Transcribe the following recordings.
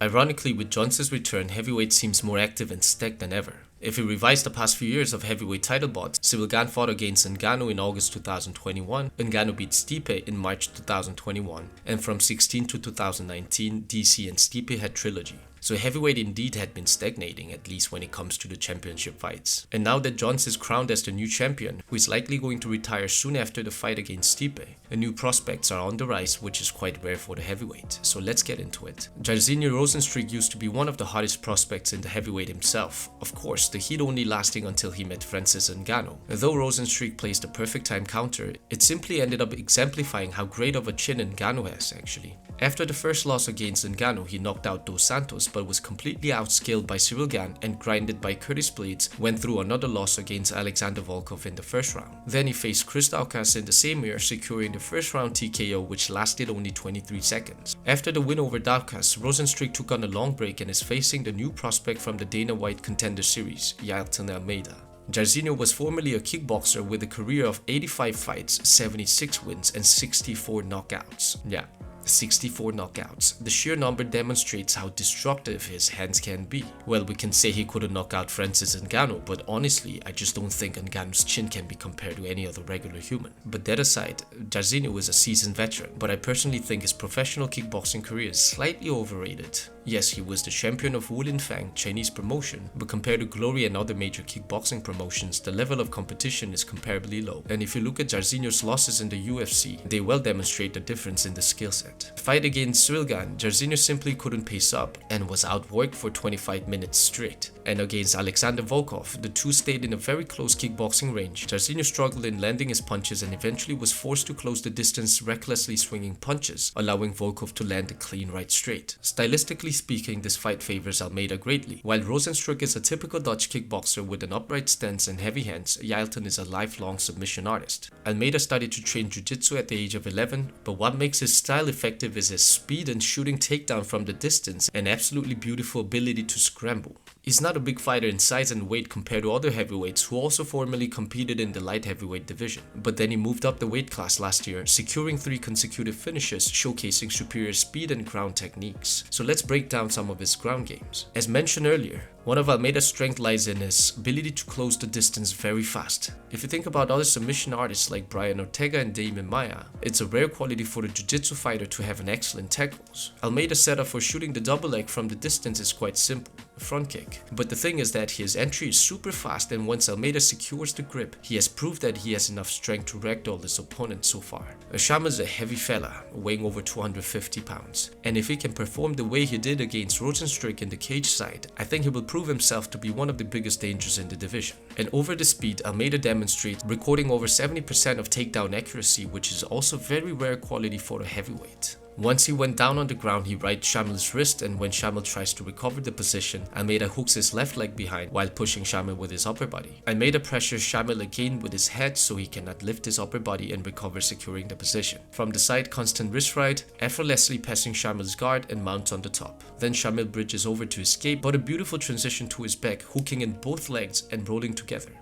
Ironically, with Johnson's return, heavyweight seems more active and stacked than ever. If we revise the past few years of heavyweight title bouts, Ciryl Gane fought against Ngannou in August 2021, Ngannou beat Stipe in March 2021, and from 16 to 2019, DC and Stipe had trilogy. So heavyweight indeed had been stagnating, at least when it comes to the championship fights. And now that Johnson is crowned as the new champion, who is likely going to retire soon after the fight against Stipe, new prospects are on the rise, which is quite rare for the heavyweight. So let's get into it. Jairzinho Rozenstruik used to be one of the hottest prospects in the heavyweight himself. Of course, the heat only lasting until he met Francis Ngannou. Though Rozenstruik placed a perfect time counter, it simply ended up exemplifying how great of a chin Ngannou has actually. After the first loss against Ngannou, he knocked out Dos Santos but was completely outscaled by Ciryl Gane and grinded by Curtis Blades, went through another loss against Alexander Volkov in the first round. Then he faced Chris Daukaus in the same year, securing the first round TKO, which lasted only 23 seconds. After the win over Daukaus, Rozenstruik took on a long break and is facing the new prospect from the Dana White Contender Series, Jailton Almeida. Jairzinho was formerly a kickboxer with a career of 85 fights, 76 wins and 64 knockouts. Yeah, 64 knockouts. The sheer number demonstrates how destructive his hands can be. Well, we can say he couldn't knock out Francis Ngannou, but honestly, I just don't think Ngannou's chin can be compared to any other regular human. But that aside, Jairzinho is a seasoned veteran, but I personally think his professional kickboxing career is slightly overrated. Yes, he was the champion of Wulin Fang Chinese promotion, but compared to Glory and other major kickboxing promotions, the level of competition is comparably low. And if you look at Jairzinho's losses in the UFC, they well demonstrate the difference in the skill set. The fight against Ciryl Gane, Jairzinho simply couldn't pace up and was outworked for 25 minutes straight. And against Alexander Volkov, the two stayed in a very close kickboxing range. Jairzinho struggled in landing his punches and eventually was forced to close the distance, recklessly swinging punches, allowing Volkov to land a clean right straight. Stylistically speaking, this fight favors Almeida greatly. While Rozenstruik is a typical Dutch kickboxer with an upright stance and heavy hands, Jailton is a lifelong submission artist. Almeida started to train jiu-jitsu at the age of 11, but what makes his style effective is his speed and shooting takedown from the distance and absolutely beautiful ability to scramble. He's not a big fighter in size and weight compared to other heavyweights who also formerly competed in the light heavyweight division. But then he moved up the weight class last year, securing 3 consecutive finishes, showcasing superior speed and ground techniques. So let's break down some of his ground games. As mentioned earlier, one of Almeida's strength lies in his ability to close the distance very fast. If you think about other submission artists like Brian Ortega and Damian Maia, it's a rare quality for a jiu-jitsu fighter to have an excellent tackles. Almeida's setup for shooting the double leg from the distance is quite simple, a front kick. But the thing is that his entry is super fast, and once Almeida secures the grip, he has proved that he has enough strength to ragdoll his opponent so far. Shaman is a heavy fella, weighing over 250 pounds. And if he can perform the way he did against Rozenstruik in the cage side, I think he will prove himself to be one of the biggest dangers in the division. And over the speed, Almeida demonstrates recording over 70% of takedown accuracy, which is also very rare quality for a heavyweight. Once he went down on the ground, he rights Shamil's wrist, and when Shamil tries to recover the position, Almeida hooks his left leg behind while pushing Shamil with his upper body. Almeida pressures Shamil again with his head so he cannot lift his upper body and recover, securing the position. From the side, constant wrist right, effortlessly passing Shamil's guard and mounts on the top. Then Shamil bridges over to escape, but a beautiful transition to his back, hooking in both legs and rolling together.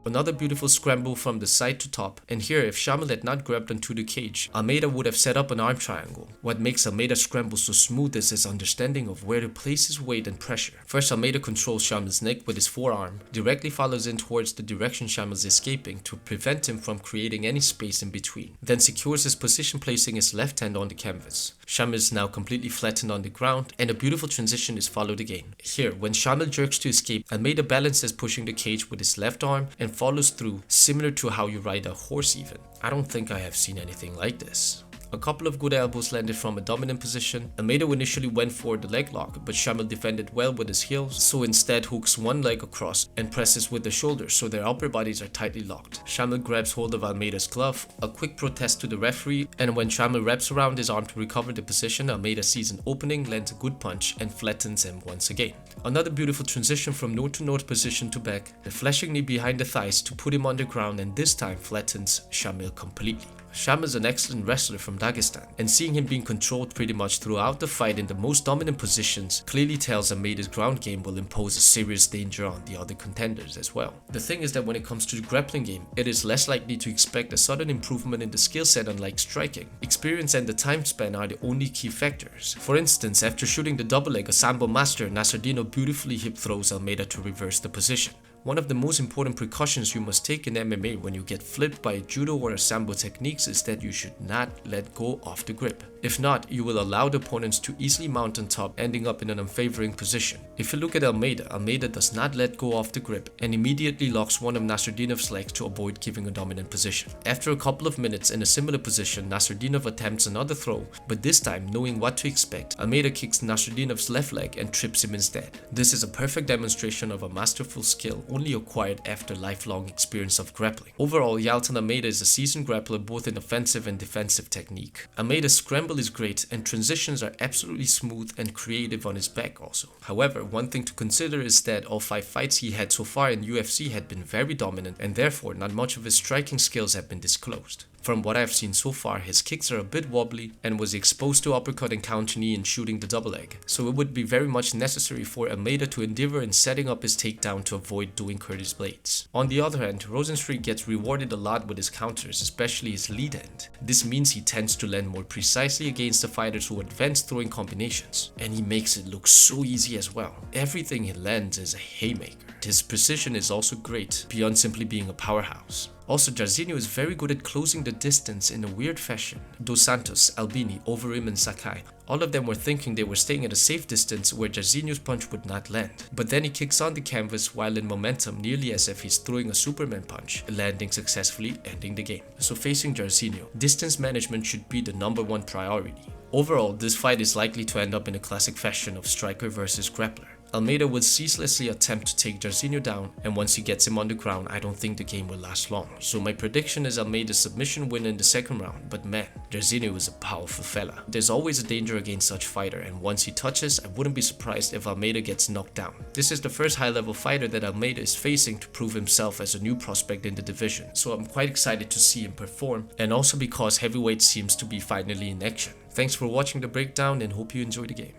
Another beautiful scramble from the side to top, and here if Shamil had not grabbed onto the cage, Almeida would have set up an arm triangle. What makes Almeida's scramble so smooth is his understanding of where to place his weight and pressure. First, Almeida controls Shamil's neck with his forearm, directly follows in towards the direction Shamil's escaping to prevent him from creating any space in between, then secures his position placing his left hand on the canvas. Shamil is now completely flattened on the ground, and a beautiful transition is followed again. Here, when Shamil jerks to escape, Almeida balances pushing the cage with his left arm and follows through, similar to how you ride a horse even. I don't think I have seen anything like this. A couple of good elbows landed from a dominant position. Almeida initially went for the leg lock, but Shamil defended well with his heels, so instead hooks one leg across and presses with the shoulder so their upper bodies are tightly locked. Shamil grabs hold of Almeida's glove, a quick protest to the referee, and when Shamil wraps around his arm to recover the position, Almeida sees an opening, lands a good punch, and flattens him once again. Another beautiful transition from north-to-north position to back, a flashing knee behind the thighs to put him on the ground, and this time flattens Shamil completely. Sham is an excellent wrestler from Dagestan, and seeing him being controlled pretty much throughout the fight in the most dominant positions clearly tells Almeida's ground game will impose a serious danger on the other contenders as well. The thing is that when it comes to the grappling game, it is less likely to expect a sudden improvement in the skill set unlike striking. Experience and the time span are the only key factors. For instance, after shooting the double leg, a Sambo master, Nasruddinov beautifully hip throws Almeida to reverse the position. One of the most important precautions you must take in MMA when you get flipped by a judo or a sambo techniques is that you should not let go of the grip. If not, you will allow the opponents to easily mount on top, ending up in an unfavoring position. If you look at Almeida, Almeida does not let go of the grip and immediately locks one of Nasruddinov's legs to avoid giving a dominant position. After a couple of minutes in a similar position, Nasruddinov attempts another throw, but this time, knowing what to expect, Almeida kicks Nasruddinov's left leg and trips him instead. This is a perfect demonstration of a masterful skill only acquired after lifelong experience of grappling. Overall, Yaltan Almeida is a seasoned grappler both in offensive and defensive technique. Almeida's scramble is great and transitions are absolutely smooth and creative on his back also. However, one thing to consider is that all 5 fights he had so far in UFC had been very dominant and therefore not much of his striking skills have been disclosed. From what I've seen so far, his kicks are a bit wobbly and was exposed to uppercut and counter knee in shooting the double leg, so it would be very much necessary for Almeida to endeavor in setting up his takedown to avoid doing Curtis blades. On the other hand, Rosenstreich gets rewarded a lot with his counters, especially his lead hand. This means he tends to land more precisely against the fighters who advance throwing combinations, and he makes it look so easy as well. Everything he lands is a haymaker. His precision is also great, beyond simply being a powerhouse. Also, Jairzinho is very good at closing the distance in a weird fashion. Dos Santos, Albini, Overeem and Sakai, all of them were thinking they were staying at a safe distance where Jairzinho's punch would not land. But then he kicks on the canvas while in momentum, nearly as if he's throwing a Superman punch, landing successfully, ending the game. So facing Jairzinho, distance management should be the #1 priority. Overall, this fight is likely to end up in a classic fashion of striker versus grappler. Almeida will ceaselessly attempt to take Jairzinho down, and once he gets him on the ground, I don't think the game will last long. So my prediction is Almeida's submission win in the second round, but man, Jairzinho is a powerful fella. There's always a danger against such fighter, and once he touches, I wouldn't be surprised if Almeida gets knocked down. This is the first high-level fighter that Almeida is facing to prove himself as a new prospect in the division, so I'm quite excited to see him perform, and also because heavyweight seems to be finally in action. Thanks for watching the breakdown and hope you enjoy the game.